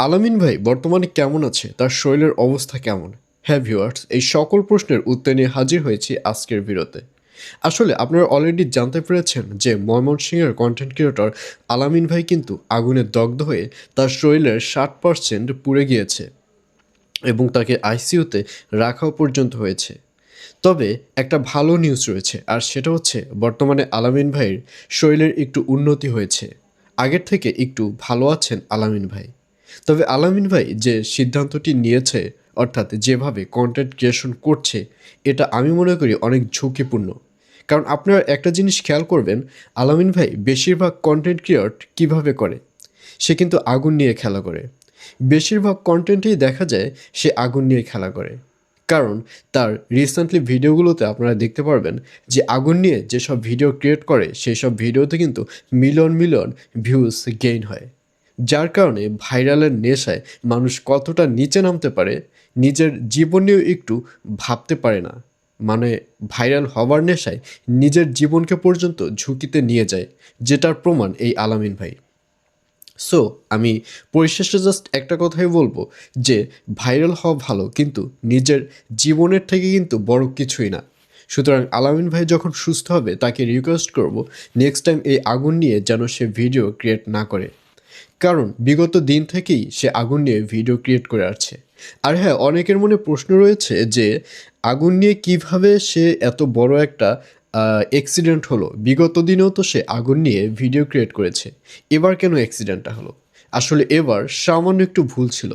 আলামিন ভাই বর্তমানে কেমন আছে? তার শরীরের অবস্থা কেমন? হ্যাঁ ভিউয়ার্স, এই সকল প্রশ্নের উত্তর নিয়ে হাজির হয়েছি আজকের ভিডিওতে। আসলে আপনারা অলরেডি জানতে পেরেছেন যে ময়মনসিংহের কন্টেন্ট ক্রিয়েটর আলামিন ভাই কিন্তু আগুনে দগ্ধ হয়ে তার শরীরের 60% পুড়ে গিয়েছে এবং তাকে আইসিইউতে রাখাও পর্যন্ত হয়েছে। তবে একটা ভালো নিউজ রয়েছে, আর সেটা হচ্ছে বর্তমানে আলামিন ভাইয়ের শরীরের একটু উন্নতি হয়েছে। আগের থেকে একটু ভালো আছেন আলামিন ভাই। তবে আলামিন ভাই যে সিদ্ধান্তটি নিয়েছে, অর্থাৎ যেভাবে কন্টেন্ট ক্রিয়েশন করছে, এটা আমি মনে করি অনেক ঝুঁকিপূর্ণ। কারণ আপনারা একটা জিনিস খেয়াল করবেন, আলামিন ভাই বেশিরভাগ কন্টেন্ট ক্রিয়েট কীভাবে করে? সে কিন্তু আগুন নিয়ে খেলা করে। বেশিরভাগ কন্টেন্টেই দেখা যায় সে আগুন নিয়ে খেলা করে। কারণ তার রিসেন্টলি ভিডিওগুলোতে আপনারা দেখতে পারবেন যে আগুন নিয়ে যেসব ভিডিও ক্রিয়েট করে সেই সব ভিডিওতে কিন্তু মিলিয়ন মিলিয়ন ভিউজ গেইন হয়। যার কারণে ভাইরালের নেশায় মানুষ কতটা নিচে নামতে পারে নিজের জীবন নিয়েও একটু ভাবতে পারে না। মানে ভাইরাল হওয়ার নেশায় নিজের জীবনকে পর্যন্ত ঝুঁকিতে নিয়ে যায়, যেটার প্রমাণ এই আলামিন ভাই। সো আমি পরিশেষে জাস্ট একটা কথাই বলবো যে ভাইরাল হওয়া ভালো, কিন্তু নিজের জীবনের থেকে কিন্তু বড় কিছুই না। সুতরাং আলামিন ভাই যখন সুস্থ হবে তাকে রিকোয়েস্ট করব নেক্সট টাইম এই আগুন নিয়ে যেন সে ভিডিও ক্রিয়েট না করে। কারণ বিগত দিন থেকেই সে আগুন নিয়ে ভিডিও ক্রিয়েট করে আসছে। আর হ্যাঁ, অনেকের মনে প্রশ্ন রয়েছে যে আগুন নিয়ে কিভাবে সে এত বড় একটা অ্যাক্সিডেন্ট হলো। বিগত দিনেও তো সে আগুন নিয়ে ভিডিও ক্রিয়েট করেছে, এবার কেন অ্যাক্সিডেন্টটা হলো? আসলে এবার সামান্য একটু ভুল ছিল।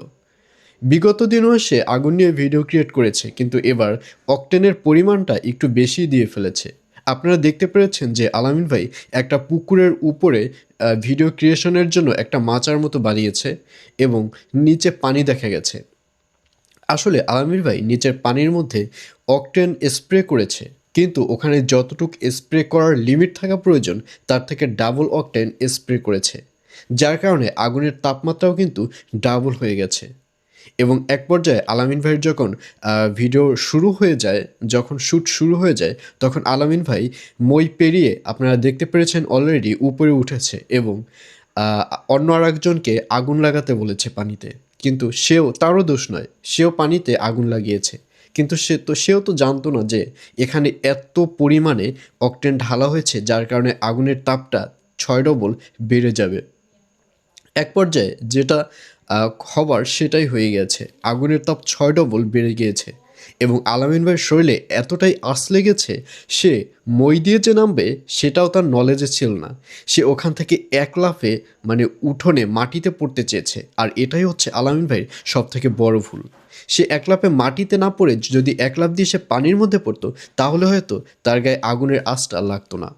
বিগত দিনেও সে আগুন নিয়ে ভিডিও ক্রিয়েট করেছে, কিন্তু এবার অকটেনের পরিমাণটা একটু বেশি দিয়ে ফেলেছে। আপনারা দেখতে পেরেছেন যে আলামিন ভাই একটা পুকুরের উপরে ভিডিও ক্রিয়েশনের জন্য একটা মাচার মতো বানিয়েছে এবং নিচে পানি দেখা গেছে। আসলে আলামির ভাই নিচের পানির মধ্যে অকটেন স্প্রে করেছে, কিন্তু ওখানে যতটুক স্প্রে করার লিমিট থাকা প্রয়োজন তার থেকে ডাবল অকটেন স্প্রে করেছে। যার কারণে আগুনের তাপমাত্রাও কিন্তু ডাবল হয়ে গেছে। এবং এক পর্যায়ে আলামিন ভাইয়ের যখন ভিডিও শুরু হয়ে যায়, যখন শ্যুট শুরু হয়ে যায়, তখন আলামিন ভাই মই পেরিয়ে আপনারা দেখতে পেরেছেন অলরেডি উপরে উঠেছে এবং অন্য আরেকজনকে আগুন লাগাতে বলেছে পানিতে। কিন্তু তারও দোষ নয়, সেও পানিতে আগুন লাগিয়েছে। কিন্তু সেও তো জানতো না যে এখানে এত পরিমাণে অকটেন ঢালা হয়েছে, যার কারণে আগুনের তাপটা 6 ডবল বেড়ে যাবে। এক পর্যায়ে যেটা হবার সেটাই হয়ে গেছে। আগুনের তাপ 6 ডবল বেড়ে গিয়েছে এবং আলামিন ভাইয়ের শরীরে এতটাই আঁচ লেগেছে, সে মই দিয়ে যে নামবে সেটাও তার নলেজে ছিল না। সে ওখান থেকে এক লাফে মানে উঠোনে মাটিতে পড়তে চেয়েছে, আর এটাই হচ্ছে আলামিন ভাইয়ের সবথেকে বড় ভুল। সে এক লাফে মাটিতে না পড়ে যদি এক লাফ দিয়ে সে পানির মধ্যে পড়তো, তাহলে হয়তো তার গায়ে আগুনের আঁচটা লাগতো না।